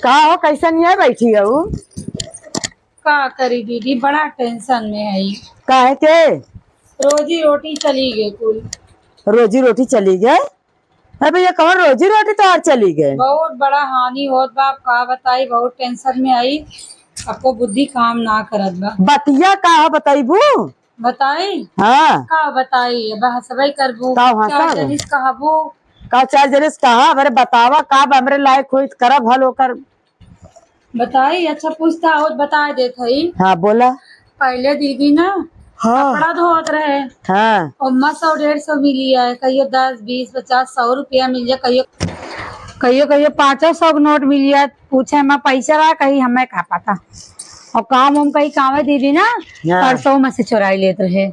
का हो कैसन है बैठी हो? का करी दीदी, बड़ा टेंशन में है। काहे के? रोजी रोटी चली गई कुल। रोजी रोटी चली गए? अरे भैया कौन रोजी रोटी तो और चली गए? बहुत बड़ा हानि होत बा। का बताई, बहुत टेंशन में आई। आपको बुद्धि काम ना करत बा। बतिया का बताइबू? बताई हाँ का बताई, बहसबई करबू का चार हंसा जनिस कहबू। का चार जनिस कहा हमरे बतावा का हमरे लायक हुई करब हल ओकर। बताई अच्छा पूछता हो बता देत हई। हाँ बोला। पहले दीदी ना हाँ कपड़ा धोत रहे। हाँ और 100-150 मिली है, कहियो 10, 20, 50, 100 रुपया मिल जाए, कहियो कहियो कहियो 500 नोट मिल जाए। पूछे मैं पैसा रहा कहीं हमें का पता। और काम उम कहीं काम है दीदी ना हाँ। परसों में से चुराई लेते रहे।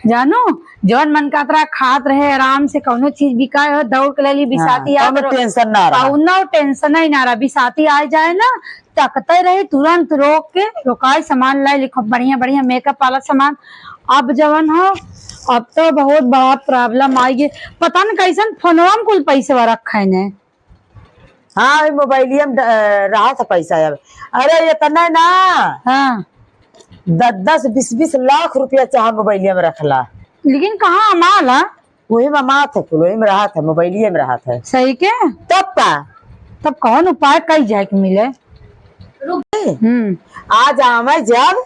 जानो जौन मन का तरह खात रहे आराम से, कौनो चीज बिकाए हो दौड़ के लेली बिसाती हाँ, कौनो टेंशन ना रहा। कौनो टेंशन ही ना रहा। बिसाती आ जाए ना तकते रहे, तुरंत रोक के रोकाई सामान लाई, लिखो बढ़िया बढ़िया मेकअप वाला सामान। अब जवन हो अब तो बहुत बड़ा प्रॉब्लम आई है। पता न कैसन फोनवा में कुल पैसे रखे ने। हाँ मोबाइलिया में रहा था पैसा अब। अरे इतना ना हाँ 10-10, 20-20 लाख रुपया चाह मोबाइलिया में रखला। लेकिन कहाँ अमाल है? वही में माँ था कुल वही में रहा था, मोबाइलिया में रहा था। सही के तब का तब कौन उपाय कई जाए के मिले। आज आवे जब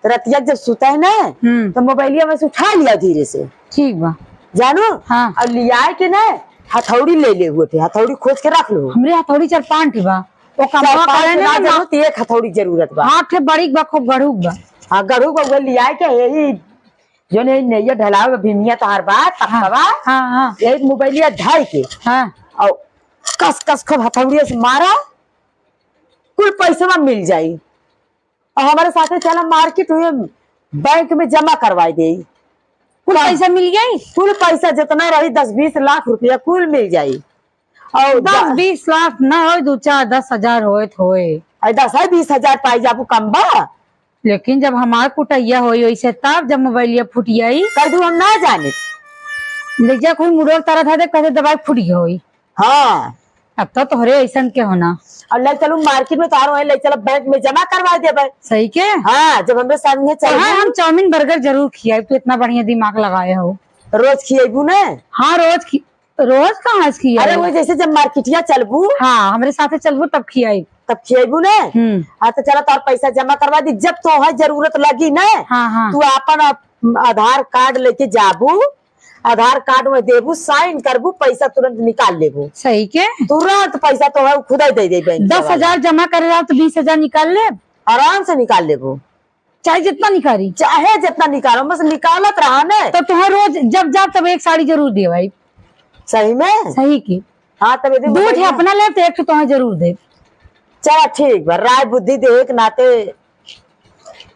रतिया जब सुता है ना तो मोबाइलिया में से उठा लिया धीरे से। ठीक बा जानो हाँ। और लिया के ना हथौड़ी ले ले हुए थे, हथौड़ी खोज के रख लो। हमरे हथौड़ी 4-5 बा। वो कमवा करे ना ना जरूरत एक हथौड़ी जरूरत बा। हाथ बड़ी बा, खूब गड़ूक बा। हाँ गढ़ू को लिया के यही जो नहीं ढलाव भीमिया तहार बात पक्का। हाँ हाँ यही मोबाइलिया ढाई के हाँ और कस कस खूब हथौड़िया से मारा, कुल पैसा मिल जाई। और हमारे साथ चला मार्केट हुए बैंक में जमा करवाई दे। कुल पैसा मिल गई। कुल पैसा जितना रही 10-20 लाख रुपया कुल मिल जाई। और 10-20 लाख ना हो, 2-4-10 हजार होए 10-20 हजार पाई जाबू कम बा। लेकिन जब हमार कुटैया होई वैसे तब जब मोबाइलिया फुटियाई कर दू हम ना जाने। ले जा कोई मुड़ोर तरह था कैसे दवाई फुटी होई। हाँ अब तो तोहरे ऐसा के होना। और ले चलू मार्केट में तारो है, ले चलो बैंक में जमा करवा दे। सही के हाँ जब हमें संगे तो हाँ, हम चाउमीन बर्गर जरूर खियाए। तू इतना बढ़िया दिमाग लगाए हो। रोज खिएबू ना? हाँ रोज कहाँ से खियाए। अरे वो जैसे जब मार्केटिया चलबू हाँ हमरे साथे चलबू तब खियाई। तब खिएबू ना। हाँ तो चलो तार पैसा जमा करवा दी, जब तो है जरूरत लगी ना हाँ। तू अपन आधार कार्ड लेके जाबू, आधार कार्ड में देबू, साइन करबू, पैसा तुरंत निकाल लेबू। सही के तुरंत पैसा तो है खुद ही दे बैंक 10,000 जमा करे तो 20,000 निकाल ले। आराम से निकाल लेबू, चाहे जितना निकाली चाहे जितना निकालो, बस निकालत रहा ना। तो तुम्हें रोज जब जा तब एक साड़ी जरूर दे भाई। सही में? सही की हाँ तब दूध है अपना ले तो एक तुम्हें जरूर दे। चला ठीक बा, राय बुद्धि दे के नाते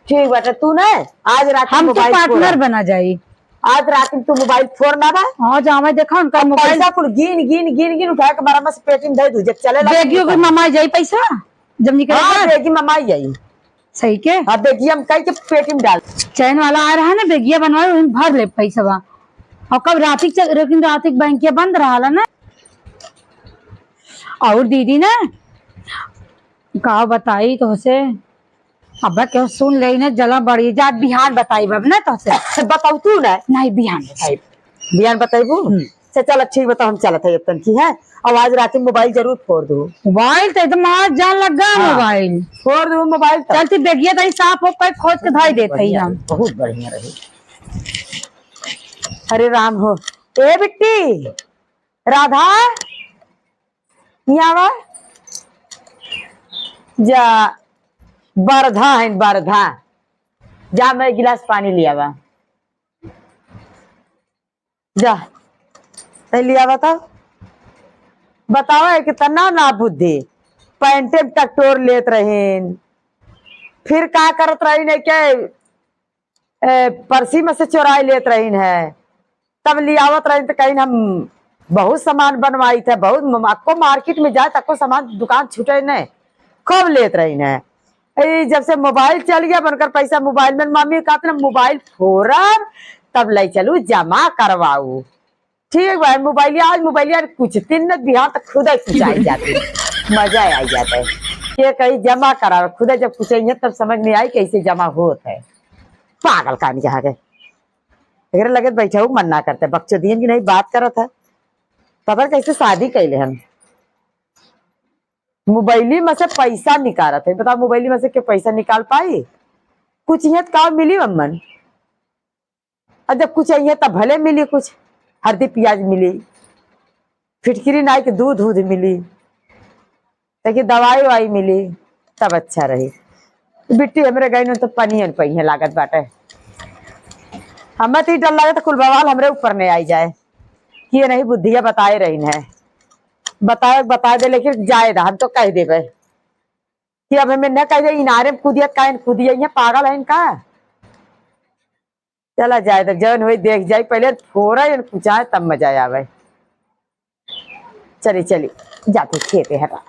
ठीक बाटे। तू ना आज रात हम तो पार्टनर बना जाये। आज रात में तू मोबाइल फोड़ना बा। हाँ जाओ देखा उनका मोबाइल पैसा कुल गिन गिन गिन गिन उठा के बराबर से पेटीएम दे दू जब चले बेगियो के मामा जाई पैसा जब निकले। हाँ बेगी मामा आई। सही के हाँ बेगी हम कह के पेटीएम डाल। चैन वाला आ रहा है ना बेगिया बनवाए वही भर ले पैसा बा। और कब रातिक लेकिन रातिक बैंक बंद रहा ना। और दीदी ना का बताई तो से अब क्यों सुन ले ना जला बड़ी जात बिहान बताई बब ना तो से बताऊ तू ना। नहीं बिहान बताई बिहान बताइबू। चल ठीक बता हम चलत है तन की है। और आज रात में मोबाइल जरूर फोड़ दू। मोबाइल तो एकदम आज जान लगा। मोबाइल फोड़ दू मोबाइल चलती बेगिया तई साफ हो कर खोज के धाई देते ही हम। बहुत बढ़िया रही। हरे राम हो। ए बिट्टी राधा यहाँ जा, बरधा है बरधा, जा मैं गिलास पानी लिया बा जा लिया बताओ है कितना ना बुद्धि। पैंटे टकटोर लेत रहीन, फिर का करत रही ने के पर्सी में से चोराई लेत रहीन है, तब लियावत रही तो कहीं हम बहुत सामान बनवाई थे। बहुत आपको मार्केट में जाए तको सामान दुकान छूटे न कब लेत रही है। जब से मोबाइल चल गया बनकर पैसा मोबाइल में, मम्मी कहते ना मोबाइल फोड़ब तब ले चलू जमा करवाऊ। ठीक भाई मोबाइल आज मोबाइल कुछ दिन न बिहार तक खुद ही कुचाई जाती मजा आ जाता है। ये कहीं जमा करा खुद जब कुचाइए तब समझ में आई कैसे जमा होता है। पागल कहानी कहा गए अगर लगे बैठा हूँ मन ना करते बच्चों दिन की नहीं बात करा था पता कैसे शादी कैले हम मोबाइली में से पैसा निकाला थे बता मोबाइली में से के पैसा निकाल पाई कुछ यहाँ का मिली अम्मन और जब कुछ चाहिए तब भले मिली कुछ हल्दी प्याज मिली फिटकिरी नाई के दूध दूध मिली ताकि दवाई वाई मिली तब अच्छा रही बिट्टी हमरे गई न तो पनी पही लागत बाटे हमें तो डर लगे तो कुल बवाल हमरे ऊपर नहीं आई जाए कि ये नहीं बुद्धिया बताए रही है बताए दे लेकिन जाए हम तो कह देवे कि अब हमें न कह दे इनारे में कूदिया पागल है इनका चला जाए तो जन हुई देख जाए पहले थोड़ा कुछ आए तब मजा आवे चली जाते खेते हटा